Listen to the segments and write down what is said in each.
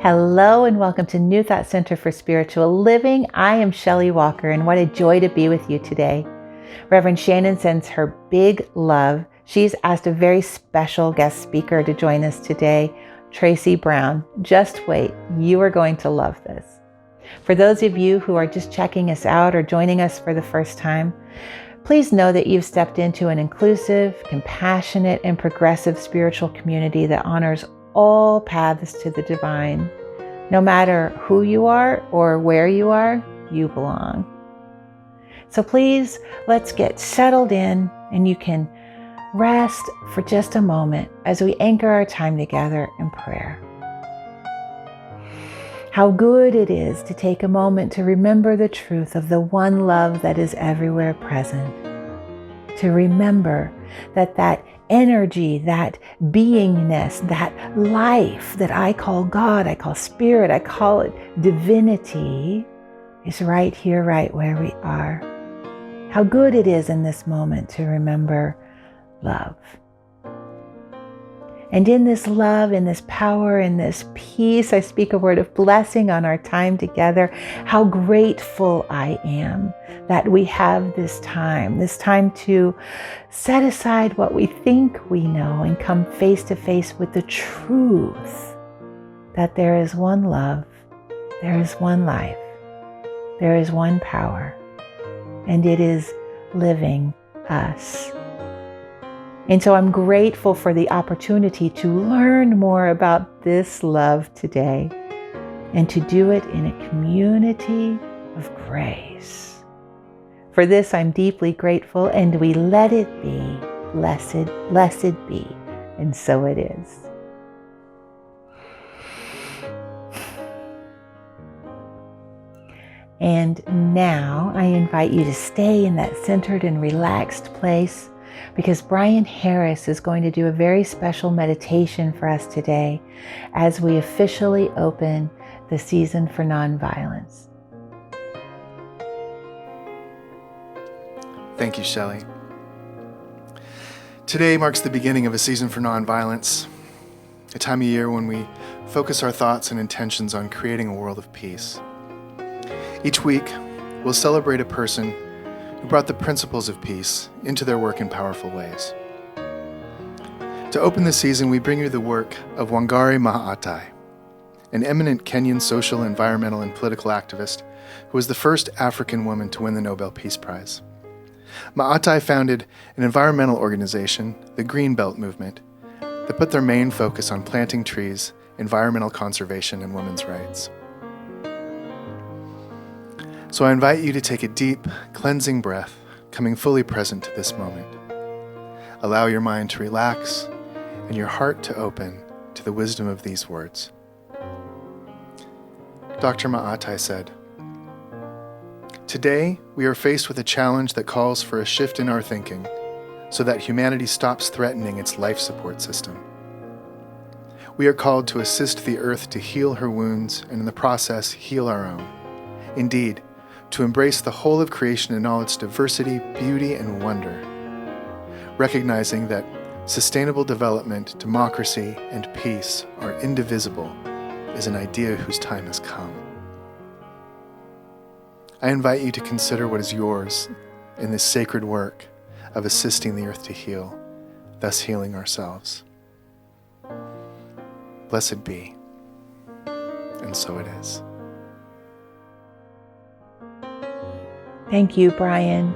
Hello and welcome to New Thought Center for Spiritual Living. I am Shelley Walker and what a joy to be with you today. Reverend Shannon sends her big love. She's asked a very special guest speaker to join us today, Tracy Brown. Just wait, you are going to love this. For those of you who are just checking us out or joining us for the first time, please know that you've stepped into an inclusive, compassionate, and progressive spiritual community that honors all paths to the divine. No matter who you are or where you are, you belong. So please, let's get settled in and you can rest for just a moment as we anchor our time together in prayer. How good it is to take a moment to remember the truth of the one love that is everywhere present. To remember that energy, that beingness, that life that I call God, I call spirit, I call it divinity, is right here, right where we are. How good it is in this moment to remember love. And in this love, in this power, in this peace, I speak a word of blessing on our time together. How grateful I am that we have this time to set aside what we think we know and come face to face with the truth that there is one love, there is one life, there is one power, and it is living us. And so I'm grateful for the opportunity to learn more about this love today and to do it in a community of grace. For this, I'm deeply grateful, and we let it be. Blessed, blessed be. And so it is. And now I invite you to stay in that centered and relaxed place, because Brian Harris is going to do a very special meditation for us today as we officially open the season for nonviolence. Thank you, Shelley. Today marks the beginning of a season for nonviolence, a time of year when we focus our thoughts and intentions on creating a world of peace. Each week, we'll celebrate a person who brought the principles of peace into their work in powerful ways. To open the season, we bring you the work of Wangari Maathai, an eminent Kenyan social, environmental, and political activist who was the first African woman to win the Nobel Peace Prize. Maathai founded an environmental organization, the Green Belt Movement, that put their main focus on planting trees, environmental conservation, and women's rights. So I invite you to take a deep, cleansing breath, coming fully present to this moment. Allow your mind to relax and your heart to open to the wisdom of these words. Dr. Maathai said, "Today, we are faced with a challenge that calls for a shift in our thinking so that humanity stops threatening its life support system. We are called to assist the earth to heal her wounds and in the process heal our own. Indeed, to embrace the whole of creation in all its diversity, beauty, and wonder, recognizing that sustainable development, democracy, and peace are indivisible is an idea whose time has come. I invite you to consider what is yours in this sacred work of assisting the earth to heal, thus healing ourselves. Blessed be, and so it is." Thank you, Brian,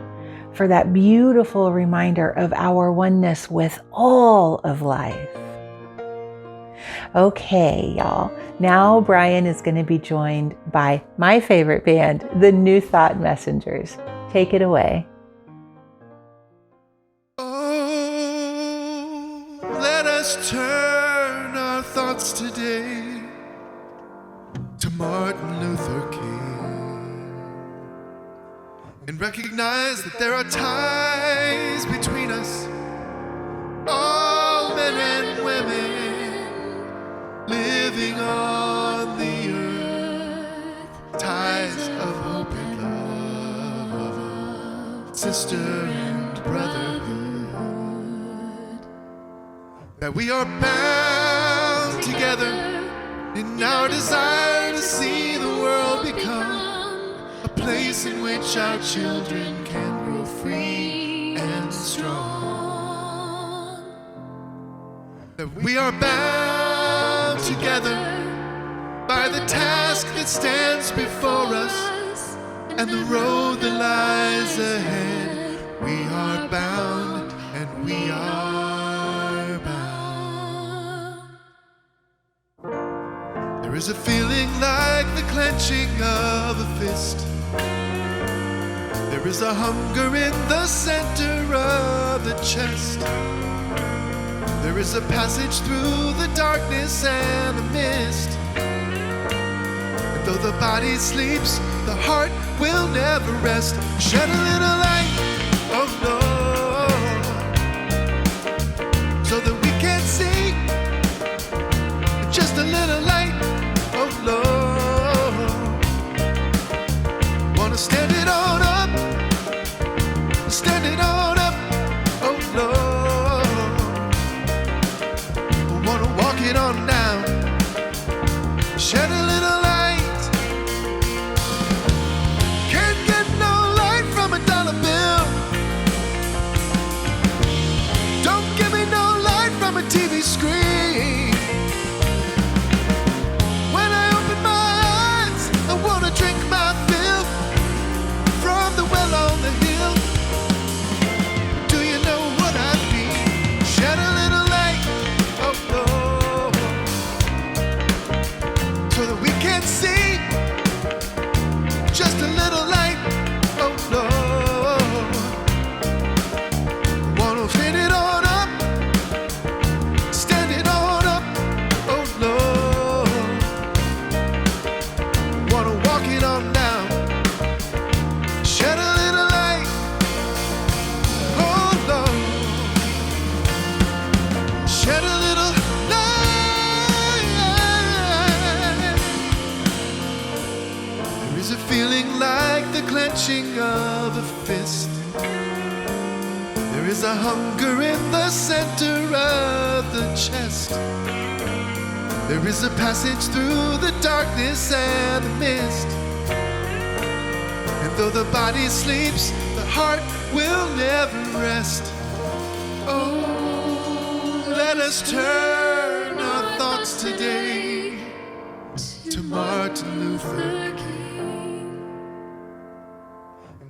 for that beautiful reminder of our oneness with all of life. Okay, y'all. Now Brian is going to be joined by my favorite band, the New Thought Messengers. Take it away. Oh, let us turn our thoughts today to Martin Luther King and recognize that there are ties between us, all men and women living on the earth, ties of hope and love, sister and brotherhood, that we are bound together in our desire to see the world become a place in which our children can grow free and strong. That we are bound together by the task that stands before us and the road that lies ahead. We are bound and we are bound. There is a feeling like the clenching of a fist. There is a hunger in the center of the chest. There is a passage through the darkness and the mist. And though the body sleeps, the heart will never rest. Shed a little light, oh Lord, so that we can see. Just a little light, oh Lord. Wanna stand it on up, stand it on up, oh Lord. Wanna walk it on down, shed a little light. Can't get no light from a dollar bill. Don't give me no light from a TV screen. When I open my eyes, I wanna drink my fill from the well on the hill. Do you know what I mean? Shed a little light, oh Lord, so that we can see. Just a little light, oh Lord. Wanna fit it on up, stand it on up, oh Lord. Wanna walk it on down, shed a little light, oh Lord. Shed a little light. There is a feeling like the clenching of a fist. There is a hunger in the center of the chest. There is a passage through the darkness and the mist. And though the body sleeps, the heart will never rest. Oh, let us turn our thoughts today to Martin Luther King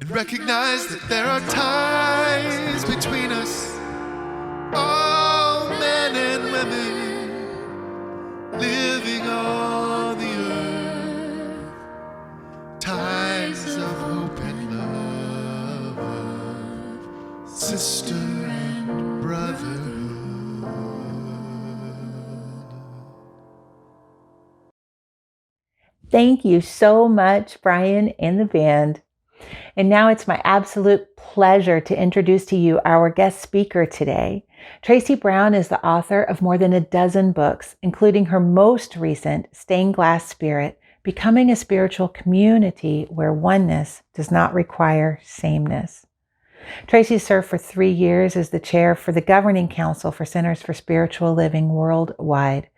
and recognize that there are ties between us, all men and women living on the earth, ties of hope and love, sister and brotherhood. Thank you so much, Brian and the band. And now it's my absolute pleasure to introduce to you our guest speaker today. Tracy Brown is the author of more than a dozen books, including her most recent, Stained Glass Spirit, Becoming a Spiritual Community Where Oneness Does Not Require Sameness. Tracy served for 3 years as the chair for the Governing Council for Centers for Spiritual Living worldwide,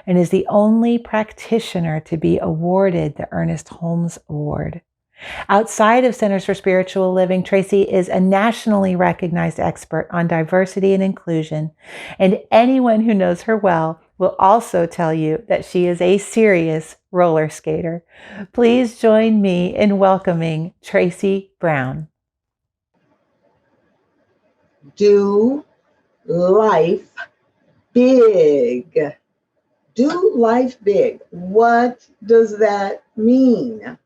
and is the only practitioner to be awarded the Ernest Holmes Award. Outside of Centers for Spiritual Living, Tracy is a nationally recognized expert on diversity and inclusion, and anyone who knows her well will also tell you that she is a serious roller skater. Please join me in welcoming Tracy Brown. Do life big. Do life big. What does that mean?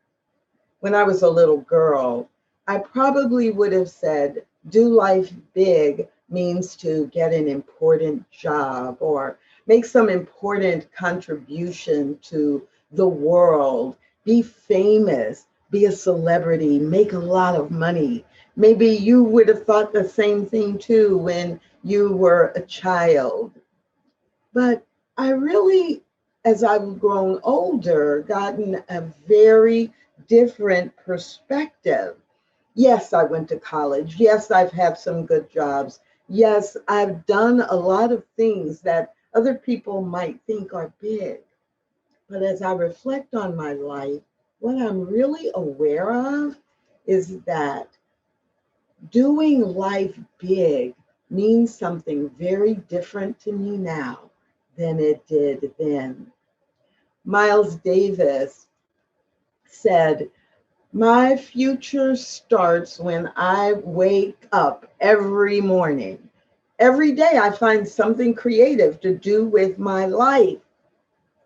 When I was a little girl, I probably would have said, do life big means to get an important job or make some important contribution to the world, be famous, be a celebrity, make a lot of money. Maybe you would have thought the same thing too when you were a child. But I really, as I've grown older, gotten a very different perspective. Yes, I went to college. Yes, I've had some good jobs. Yes, I've done a lot of things that other people might think are big. But as I reflect on my life, what I'm really aware of is that doing life big means something very different to me now than it did then. Miles Davis said, "My future starts when I wake up every morning. Every day I find something creative to do with my life."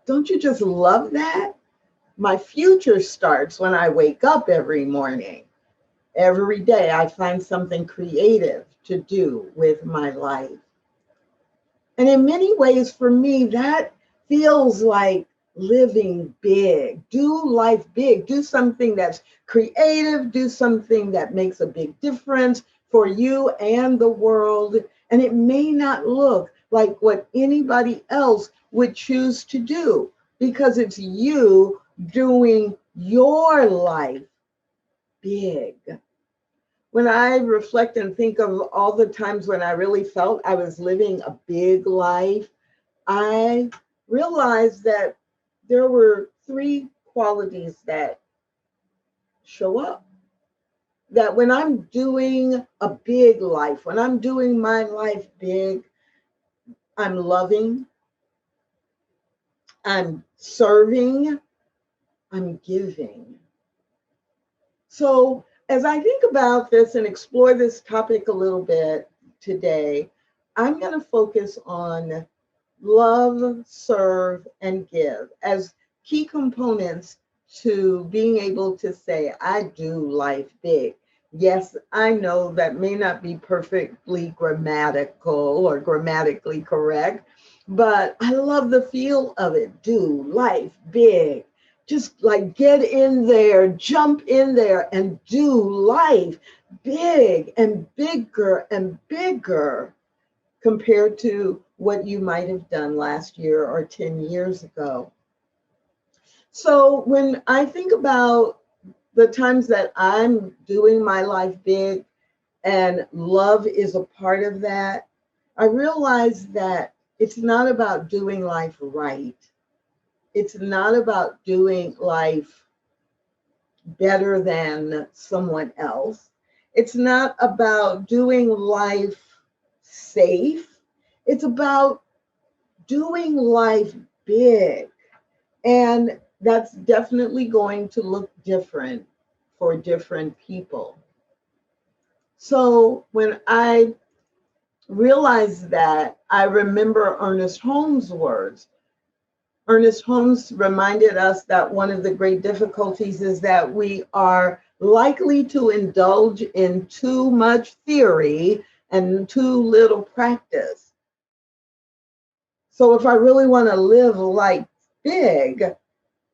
Don't you just love that? My future starts when I wake up every morning. Every day I find something creative to do with my life. And in many ways, for me, that feels like living big. Do life big. Do something that's creative. Do something that makes a big difference for you and the world. And it may not look like what anybody else would choose to do because it's you doing your life big. When I reflect and think of all the times when I really felt I was living a big life, I realized that there were three qualities that show up. That when I'm doing a big life, when I'm doing my life big, I'm loving, I'm serving, I'm giving. So, as I think about this and explore this topic a little bit today, I'm going to focus on love, serve, and give as key components to being able to say, I do life big. Yes, I know that may not be perfectly grammatical or grammatically correct, but I love the feel of it. Do life big. Just like get in there, jump in there, and do life big and bigger compared to what you might have done last year or 10 years ago. So when I think about the times that I'm doing my life big and love is a part of that, I realize that it's not about doing life right. It's not about doing life better than someone else. It's not about doing life safe. It's about doing life big. And that's definitely going to look different for different people. So when I realized that, I remember Ernest Holmes' words. Ernest Holmes reminded us that one of the great difficulties is that we are likely to indulge in too much theory and too little practice. So if I really want to live life big,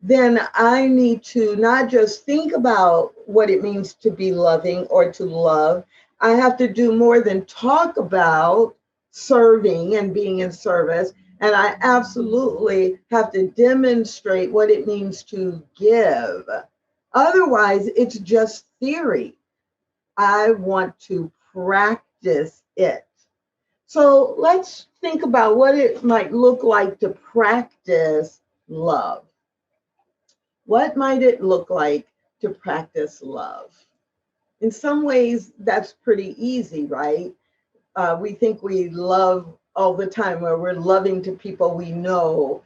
then I need to not just think about what it means to be loving or to love. I have to do more than talk about serving and being in service. And I absolutely have to demonstrate what it means to give. Otherwise, it's just theory. I want to practice it. So let's think about what it might look like to practice love. What might it look like to practice love? In some ways, that's pretty easy, right? We think we love all the time, where we're loving to people we know.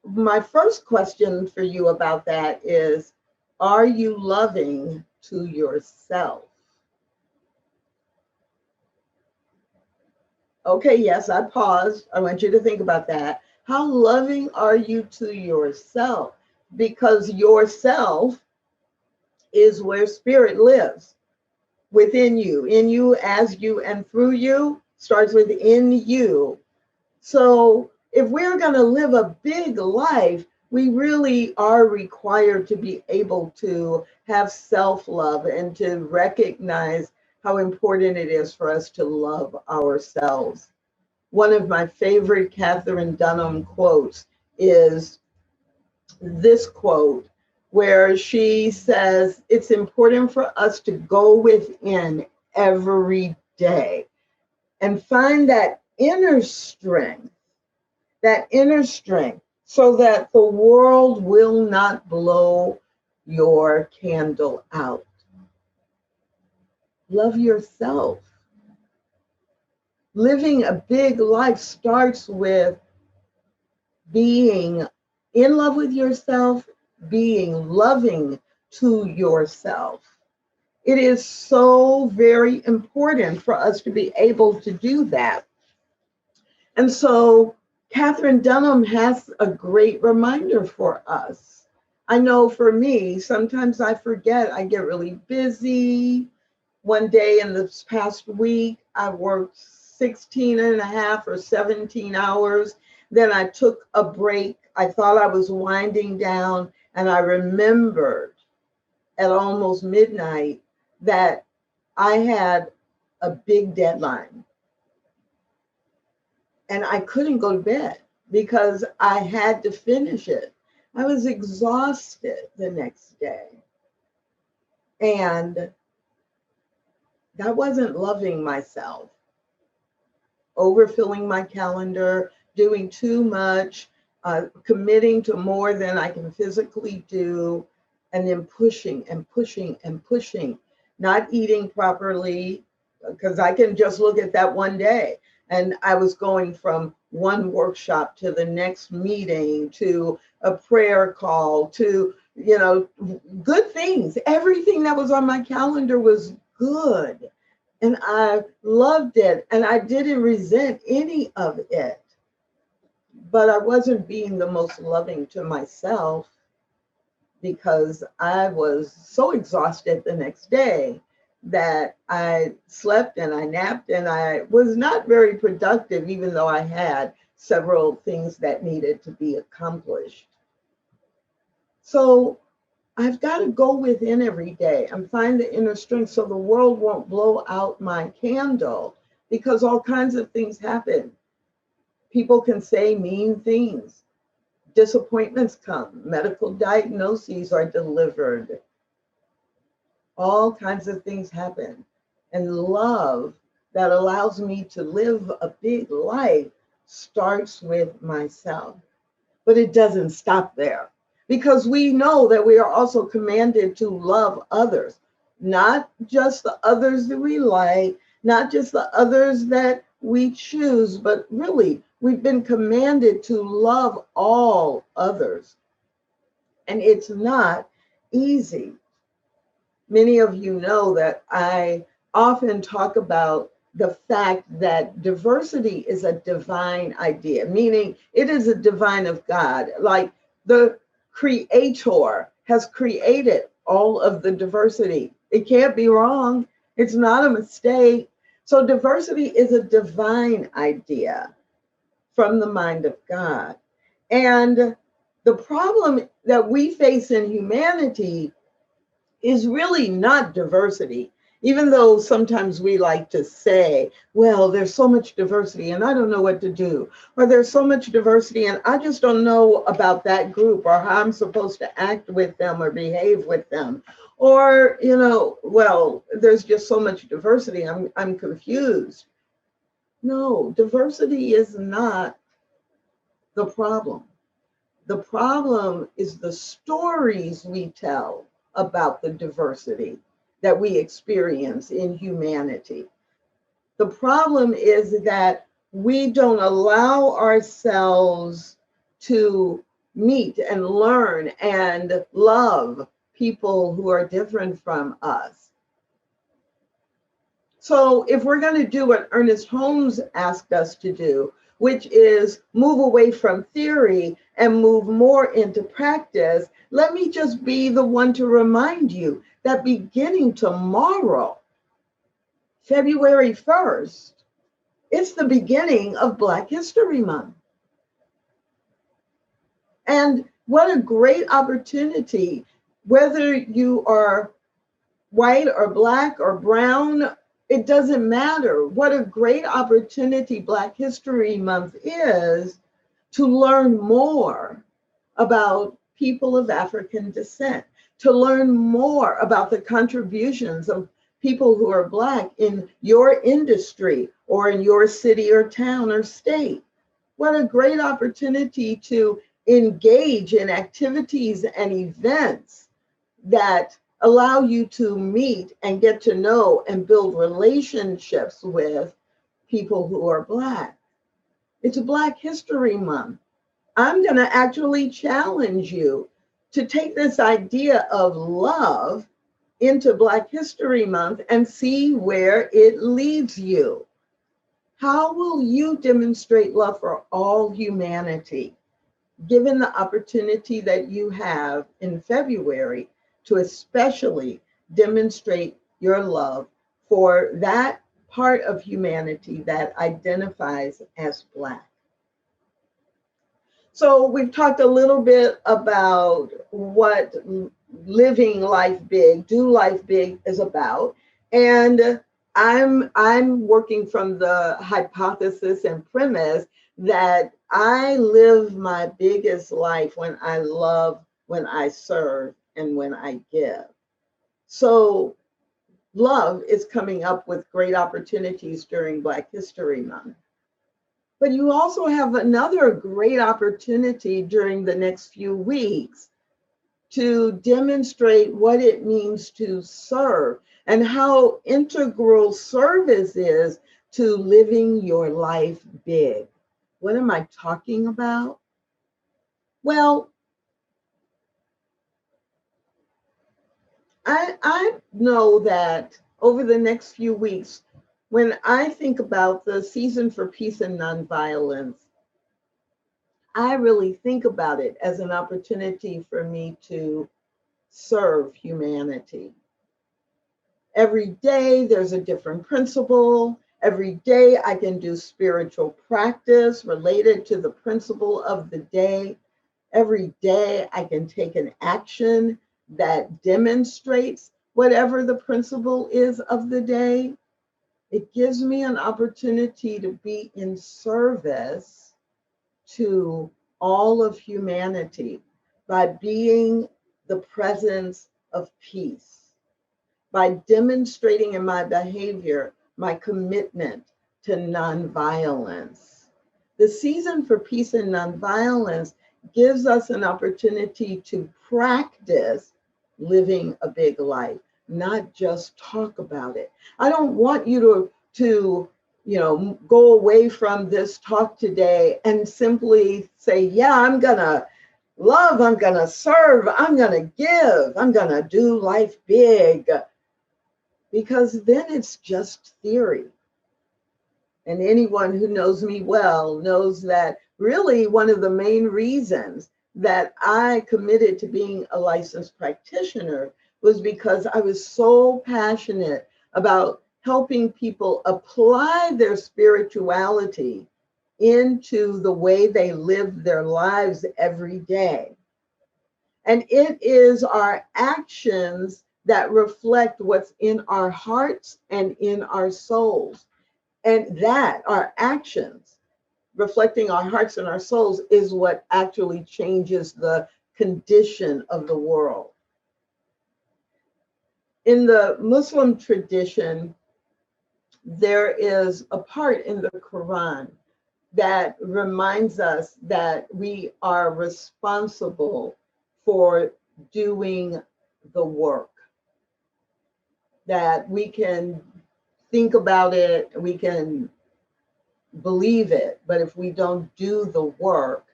My first question for you about that is, are you loving to yourself? Okay, yes, I paused. I want you to think about that. How loving are you to yourself? Because yourself is where spirit lives, within you, in you, as you, and through you, starts within you. So if we're going to live a big life, we really are required to be able to have self-love and to recognize how important it is for us to love ourselves. One of my favorite Catherine Dunham quotes is this quote, where she says, it's important for us to go within every day and find that inner strength, so that the world will not blow your candle out. Love yourself. Living a big life starts with being in love with yourself, being loving to yourself. It is so very important for us to be able to do that. And so Catherine Dunham has a great reminder for us. I know for me, sometimes I forget, I get really busy. One day in this past week, I worked 16 and a half or 17 hours. Then I took a break. I thought I was winding down, and I remembered at almost midnight that I had a big deadline and I couldn't go to bed because I had to finish it. I was exhausted the next day. And that wasn't loving myself. Overfilling my calendar, doing too much, committing to more than I can physically do, and then pushing and pushing and pushing, not eating properly, because I can just look at that one day. And I was going from one workshop to the next meeting to a prayer call to, good things. Everything that was on my calendar was good. And I loved it. And I didn't resent any of it. But I wasn't being the most loving to myself because I was so exhausted the next day that I slept and I napped and I was not very productive, even though I had several things that needed to be accomplished. So I've got to go within every day and find the inner strength so the world won't blow out my candle, because all kinds of things happen. People can say mean things. Disappointments come. Medical diagnoses are delivered. All kinds of things happen. And love that allows me to live a big life starts with myself. But it doesn't stop there, because we know that we are also commanded to love others, not just the others that we like, not just the others that we choose, but really we've been commanded to love all others. And it's not easy. Many of you know that I often talk about the fact that diversity is a divine idea, meaning it is a divine of God. Like the creator has created all of the diversity. It can't be wrong. It's not a mistake. So diversity is a divine idea from the mind of God. And the problem that we face in humanity is really not diversity, even though sometimes we like to say, well, there's so much diversity and I don't know what to do, or there's so much diversity and I just don't know about that group or how I'm supposed to act with them or behave with them, or, well, there's just so much diversity, I'm confused. No, diversity is not the problem. The problem is the stories we tell about the diversity that we experience in humanity. The problem is that we don't allow ourselves to meet and learn and love people who are different from us. So if we're going to do what Ernest Holmes asked us to do, which is move away from theory and move more into practice, let me just be the one to remind you that beginning tomorrow, February 1st, it's the beginning of Black History Month. And what a great opportunity, whether you are white or Black or brown, it doesn't matter. What a great opportunity Black History Month is to learn more about people of African descent, to learn more about the contributions of people who are Black in your industry or in your city or town or state. What a great opportunity to engage in activities and events that allow you to meet and get to know and build relationships with people who are Black. It's Black History Month. I'm going to actually challenge you to take this idea of love into Black History Month and see where it leads you. How will you demonstrate love for all humanity, given the opportunity that you have in February to especially demonstrate your love for that part of humanity that identifies as Black? So we've talked a little bit about what living life big, do life big is about. And I'm working from the hypothesis and premise that I live my biggest life when I love, when I serve, and when I give. So love is coming up with great opportunities during Black History Month. But you also have another great opportunity during the next few weeks to demonstrate what it means to serve and how integral service is to living your life big. What am I talking about? Well, I know that over the next few weeks, when I think about the season for peace and nonviolence, I really think about it as an opportunity for me to serve humanity. Every day there's a different principle. Every day I can do spiritual practice related to the principle of the day. Every day I can take an action that demonstrates whatever the principle is of the day. It gives me an opportunity to be in service to all of humanity by being the presence of peace, by demonstrating in my behavior my commitment to nonviolence. The season for peace and nonviolence gives us an opportunity to practice living a big life, not just talk about it. I don't want you to go away from this talk today and simply say, yeah, I'm gonna love, I'm gonna serve, I'm gonna give, I'm gonna do life big, because then it's just theory. And anyone who knows me well knows that really one of the main reasons that I committed to being a licensed practitioner was because I was so passionate about helping people apply their spirituality into the way they live their lives every day. And it is our actions that reflect what's in our hearts and in our souls. And that, our actions, reflecting our hearts and our souls, is what actually changes the condition of the world. In the Muslim tradition, there is a part in the Quran that reminds us that we are responsible for doing the work, that we can think about it, we can believe it, but if we don't do the work,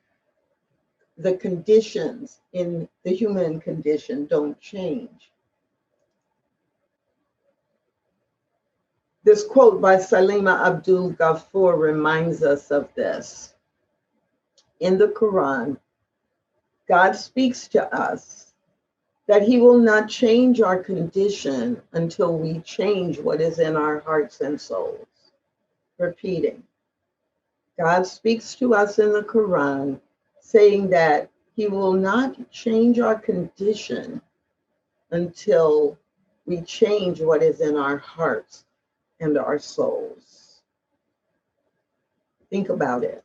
the conditions in the human condition don't change. This quote by Salima Abdul Ghaffur reminds us of this. In the Quran, God speaks to us that he will not change our condition until we change what is in our hearts and souls. Repeating, God speaks to us in the Quran saying that he will not change our condition until we change what is in our hearts and our souls. Think about it.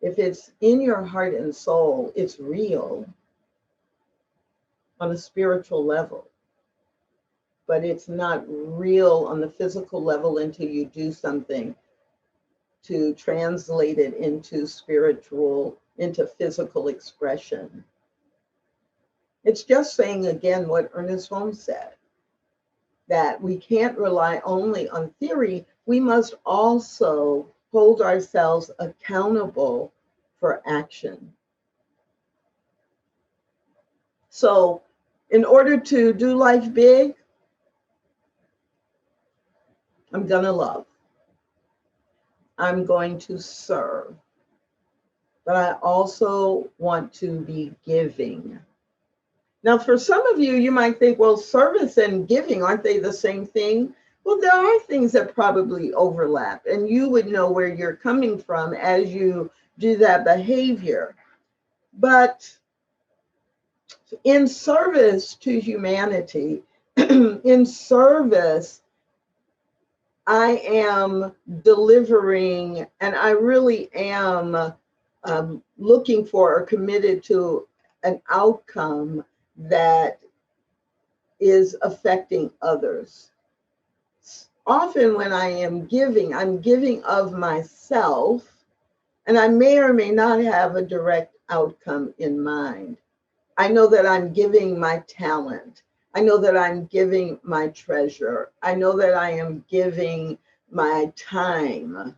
If it's in your heart and soul, it's real on a spiritual level, but it's not real on the physical level until you do something to translate it into into physical expression. It's just saying again what Ernest Holmes said, that we can't rely only on theory. We must also hold ourselves accountable for action. So, in order to do life big, I'm going to love. I'm going to serve. But I also want to be giving. Now, for some of you, you might think, well, service and giving, aren't they the same thing? Well, there are things that probably overlap, and you would know where you're coming from as you do that behavior. But in service to humanity, in service, I am delivering, and I really am looking for or committed to an outcome that is affecting others. Often when I am giving, I'm giving of myself, and I may or may not have a direct outcome in mind. I know that I'm giving my talent. I know that I'm giving my treasure. I know that I am giving my time.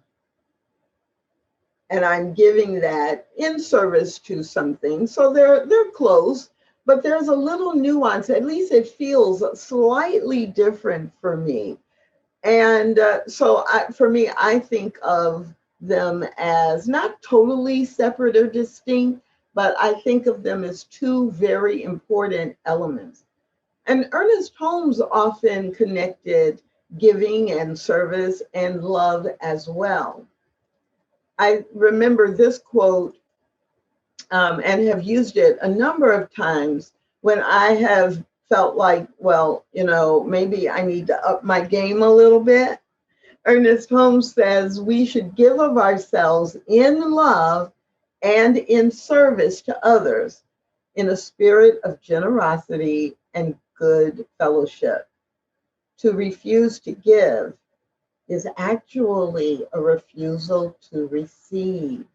And I'm giving that in service to something. So they're close, but there's a little nuance. At least it feels slightly different for me. And for me, I think of them as not totally separate or distinct, but I think of them as two very important elements. And Ernest Holmes often connected giving and service and love as well. I remember this quote and have used it a number of times when I have felt like, well, maybe I need to up my game a little bit. Ernest Holmes says we should give of ourselves in love and in service to others in a spirit of generosity and good fellowship. To refuse to give is actually a refusal to receive.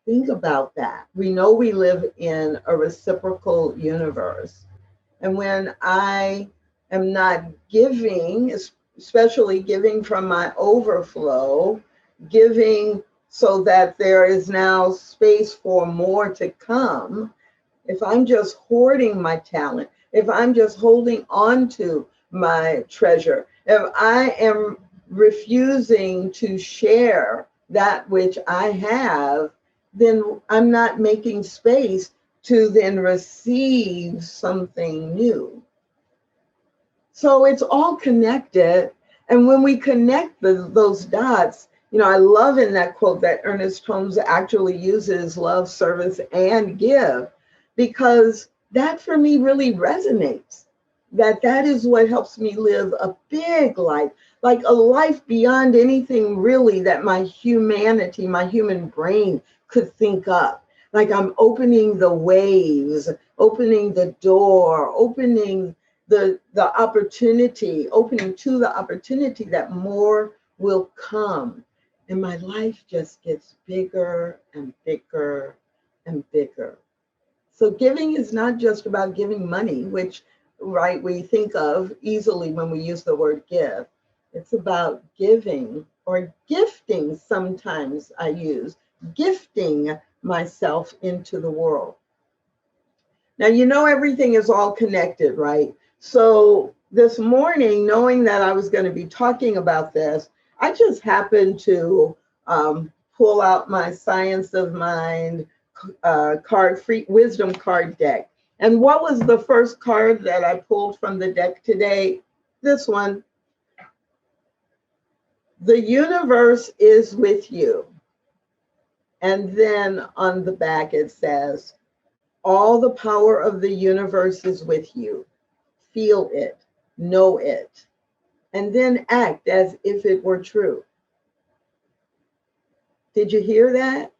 Think about that. We know we live in a reciprocal universe. And when I am not giving, especially giving from my overflow, giving so that there is now space for more to come, if I'm just hoarding my talent, if I'm just holding on to my treasure, if I am refusing to share that which I have, then I'm not making space to then receive something new. So it's all connected. And when we connect those dots, I love in that quote that Ernest Holmes actually uses love, service, and give, because that for me really resonates. That is what helps me live a big life, like a life beyond anything really that my humanity, my human brain could think up. Like I'm opening the waves, opening the door, opening the opportunity, opening to the opportunity that more will come. And my life just gets bigger and bigger and bigger. So giving is not just about giving money, which, right, we think of easily when we use the word give. It's about giving, or gifting, sometimes I use, gifting myself into the world. Now, everything is all connected, right? So this morning, knowing that I was going to be talking about this, I just happened to pull out my Science of Mind free wisdom card deck. And what was the first card that I pulled from the deck today? This one. The universe is with you. And then on the back it says, all the power of the universe is with you. Feel it, know it, and then act as if it were true. Did you hear that?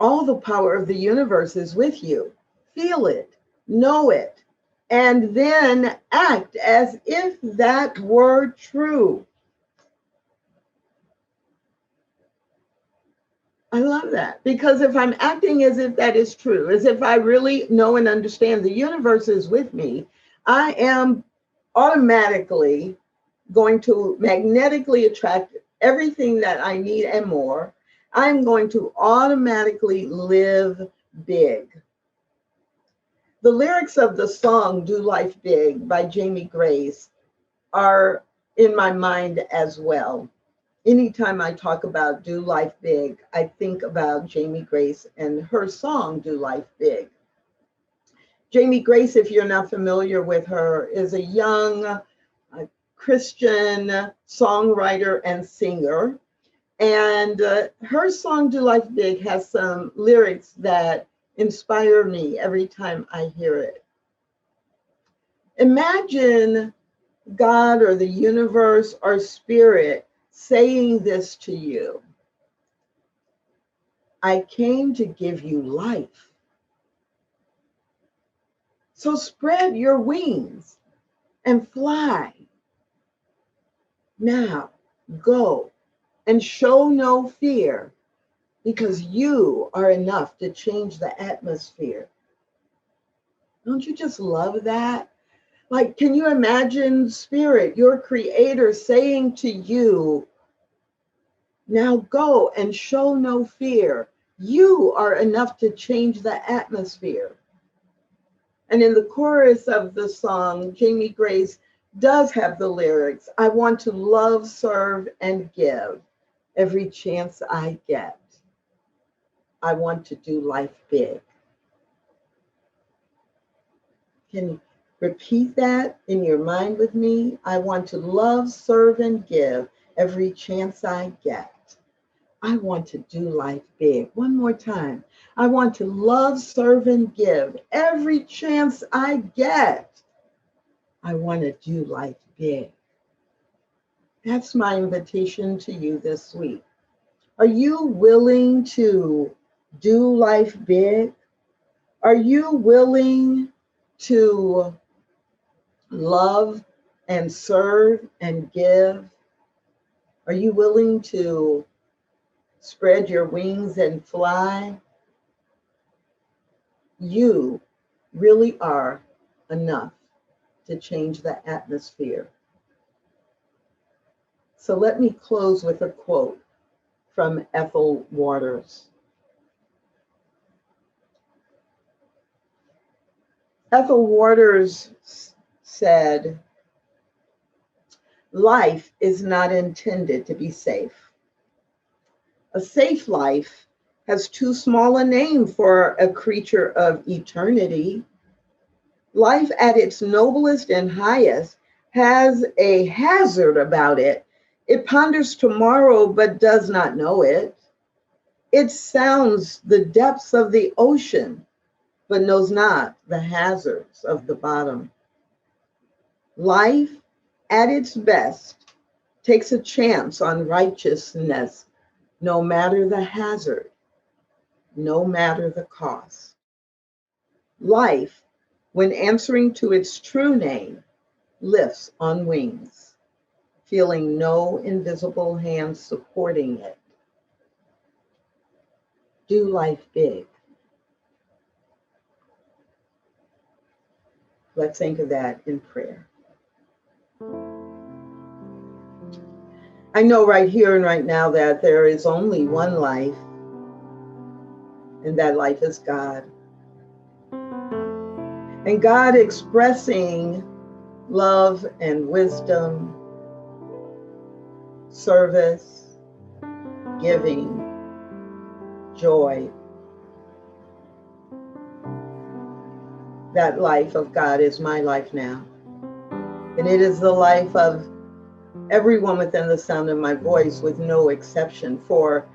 All the power of the universe is with you. Feel it, know it, and then act as if that were true. I love that, because if I'm acting as if that is true, as if I really know and understand the universe is with me, I am automatically going to magnetically attract everything that I need and more. I'm going to automatically live big. The lyrics of the song Do Life Big by Jamie Grace are in my mind as well. Anytime I talk about Do Life Big, I think about Jamie Grace and her song Do Life Big. Jamie Grace, if you're not familiar with her, is a young Christian songwriter and singer. And her song Do Life Big has some lyrics that inspire me every time I hear it. Imagine God or the universe or spirit saying this to you: I came to give you life. So spread your wings and fly. Now go and show no fear, because you are enough to change the atmosphere. Don't you just love that? Like, can you imagine Spirit, your creator, saying to you, now go and show no fear. You are enough to change the atmosphere. And in the chorus of the song, Jamie Grace does have the lyrics, I want to love, serve, and give every chance I get. I want to do life big. Can you repeat that in your mind with me? I want to love, serve, and give every chance I get. I want to do life big. One more time. I want to love, serve, and give every chance I get. I want to do life big. That's my invitation to you this week. Are you willing to do life big? Are you willing to love and serve and give? Are you willing to spread your wings and fly? You really are enough to change the atmosphere. So let me close with a quote from Ethel Waters. Ethel Waters said, life is not intended to be safe. A safe life has too small a name for a creature of eternity. Life at its noblest and highest has a hazard about it. It ponders tomorrow but does not know it. It sounds the depths of the ocean but knows not the hazards of the bottom. Life at its best takes a chance on righteousness, no matter the hazard, no matter the cost. Life, when answering to its true name, lifts on wings, feeling no invisible hand supporting it. Do life big. Let's think of that in prayer. I know right here and right now that there is only one life, and that life is God. And God expressing love and wisdom, service, giving, joy. That life of God is my life now. And it is the life of everyone within the sound of my voice, with no exception, for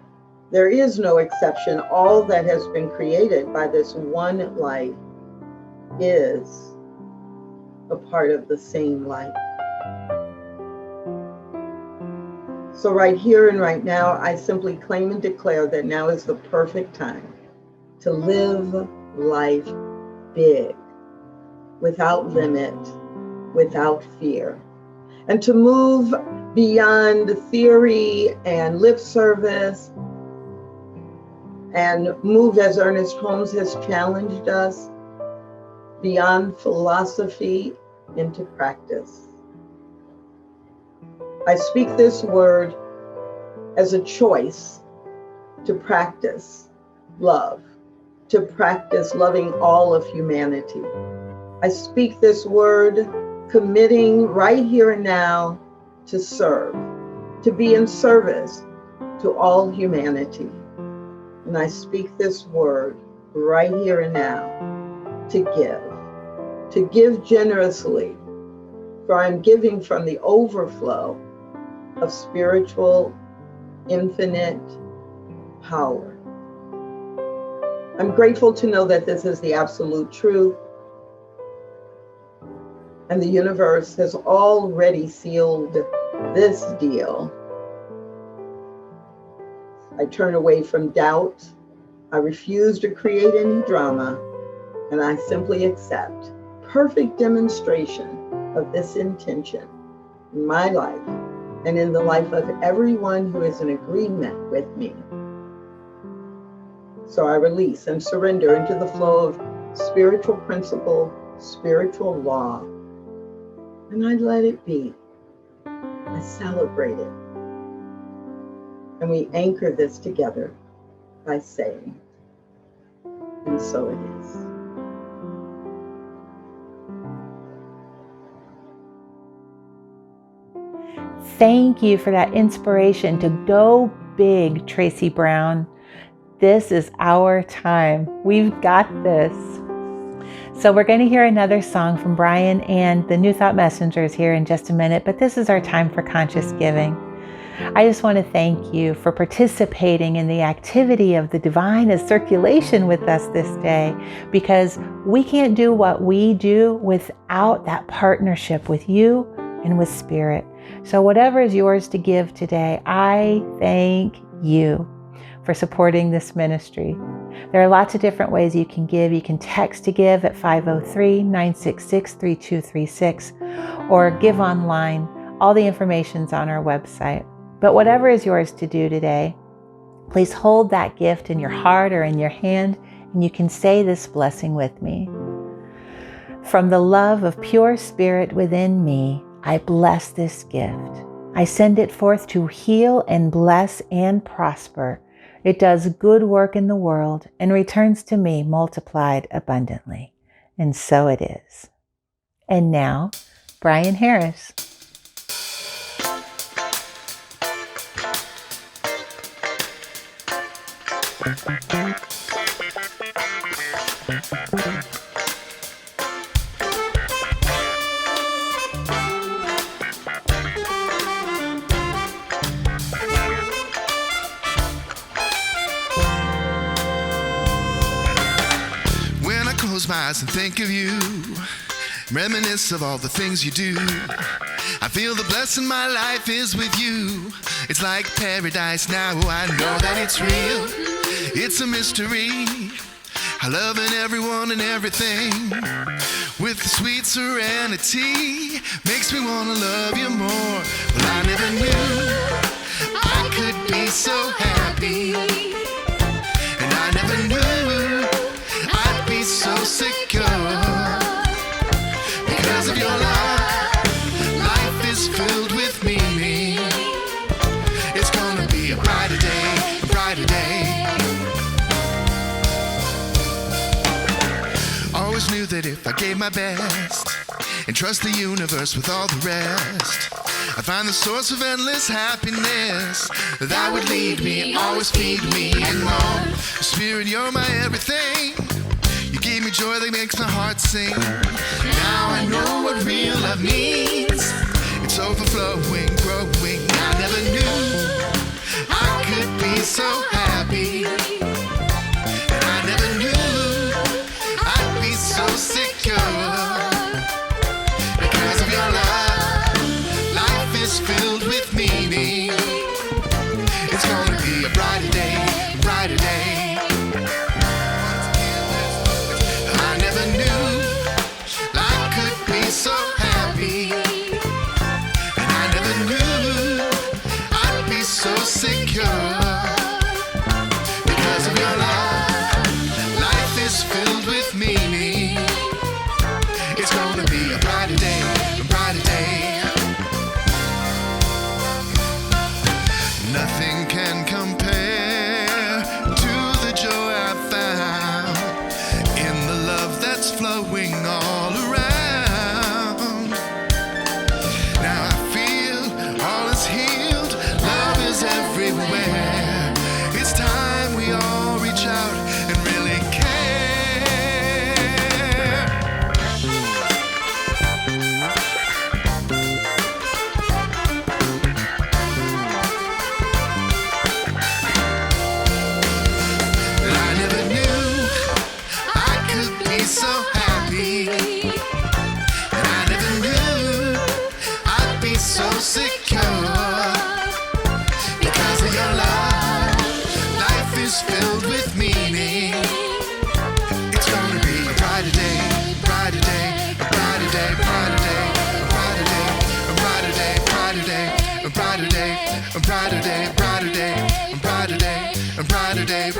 there is no exception. All that has been created by this one life is a part of the same life. So right here and right now, I simply claim and declare that now is the perfect time to live life big, without limit, without fear, and to move beyond theory and lip service and move as Ernest Holmes has challenged us beyond philosophy into practice. I speak this word as a choice to practice love, to practice loving all of humanity. I speak this word committing right here and now to serve, to be in service to all humanity. And I speak this word right here and now to give generously, for I'm giving from the overflow of spiritual, infinite power. I'm grateful to know that this is the absolute truth, and the universe has already sealed this deal. I turn away from doubt. I refuse to create any drama, and I simply accept perfect demonstration of this intention in my life and in the life of everyone who is in agreement with me. So I release and surrender into the flow of spiritual principle, spiritual law, and I let it be. I celebrate it. And we anchor this together by saying, and so it is. Thank you for that inspiration to go big, Tracy Brown. This is our time. We've got this. So we're going to hear another song from Brian and the New Thought Messengers here in just a minute, but this is our time for conscious giving. I just want to thank you for participating in the activity of the divine as circulation with us this day, because we can't do what we do without that partnership with you and with Spirit. So whatever is yours to give today, I thank you for supporting this ministry. There are lots of different ways you can give. You can text to give at 503-966-3236 or give online. All the information's on our website. But whatever is yours to do today, please hold that gift in your heart or in your hand, and you can say this blessing with me. From the love of pure Spirit within me, I bless this gift. I send it forth to heal and bless and prosper. It does good work in the world and returns to me multiplied abundantly. And so it is. And now, Brian Harris. Close my eyes and think of you, reminisce of all the things you do. I feel the blessing my life is with you. It's like paradise now, I know that it's real. It's a mystery, I loving everyone and everything. With the sweet serenity, makes me wanna love you more. Well, I never knew I could be so happy, and I never knew so secure. Because of your love, life is filled with meaning. It's gonna be a brighter day, a brighter day. Always knew that if I gave my best and trust the universe with all the rest, I'd find the source of endless happiness that would lead me, always feed me and more. Spirit, you're my everything. Gave me joy that makes my heart sing. Now I know what real love means. It's overflowing, growing. I never knew I could be so happy, and I never knew I'd be so secure. Because of your love, life is filled with meaning. It's gonna be a brighter day, a brighter day. So happy, and I never knew I'd be so secure. Because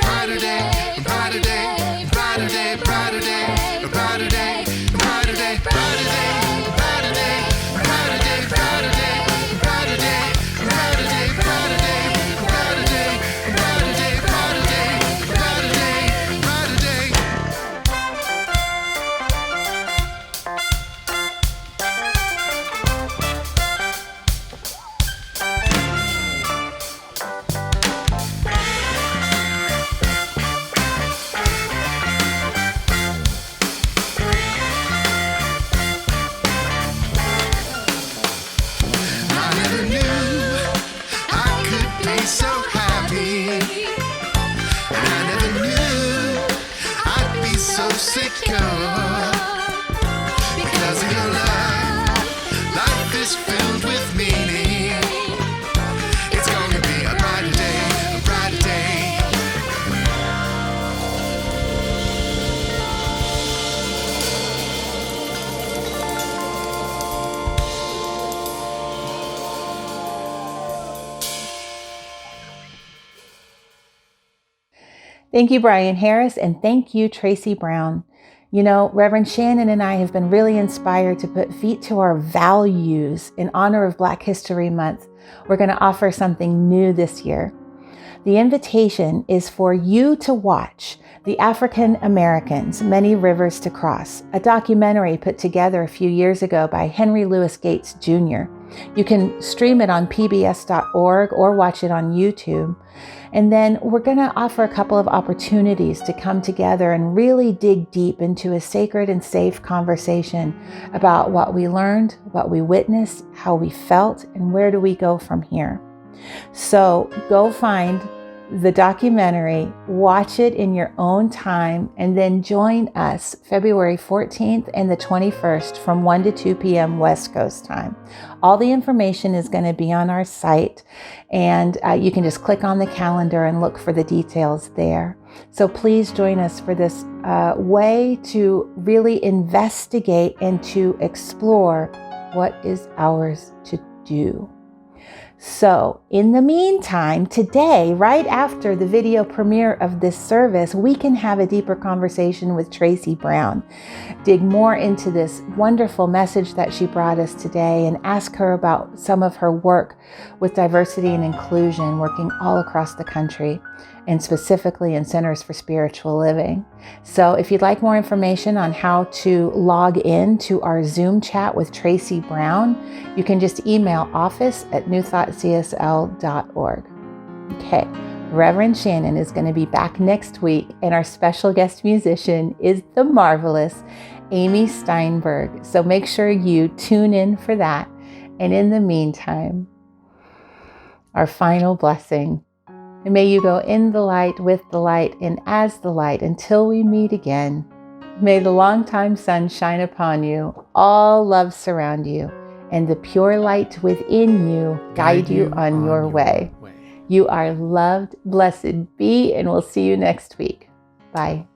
brighter day, a brighter day, a brighter day, a brighter day, a brighter day, a brighter day, brighter day, brighter day, brighter day, brighter day, brighter day, brighter day, brighter day, brighter day, brighter day, brighter day, brighter day, brighter day. I never knew I could be so happy. And I never knew I'd be so secure. Because of your love, life is filled with meaning. It's gonna be a brighter day, a brighter day. Thank you, Brian Harris, and thank you, Tracy Brown. You know, Reverend Shannon and I have been really inspired to put feet to our values in honor of Black History Month. We're going to offer something new this year. The invitation is for you to watch The African Americans, Many Rivers to Cross, a documentary put together a few years ago by Henry Louis Gates Jr. You can stream it on pbs.org or watch it on YouTube. And then we're going to offer a couple of opportunities to come together and really dig deep into a sacred and safe conversation about what we learned, what we witnessed, how we felt, and where do we go from here. So go find the documentary, watch it in your own time, and then join us February 14th and the 21st from 1 to 2 p.m. West Coast time. All the information is going to be on our site, and you can just click on the calendar and look for the details there. So please join us for this way to really investigate and to explore what is ours to do. So in the meantime, today, right after the video premiere of this service, we can have a deeper conversation with Tracy Brown, dig more into this wonderful message that she brought us today, and ask her about some of her work with diversity and inclusion, working all across the country, and specifically in Centers for Spiritual Living. So if you'd like more information on how to log in to our Zoom chat with Tracy Brown, you can just email office@newthoughtcsl.org. Okay, Reverend Shannon is going to be back next week, and our special guest musician is the marvelous Amy Steinberg. So make sure you tune in for that. And in the meantime, our final blessing. And may you go in the light, with the light, and as the light until we meet again. May the longtime sun shine upon you, all love surround you, and the pure light within you guide you on your way. You are loved, blessed be, and we'll see you next week. Bye.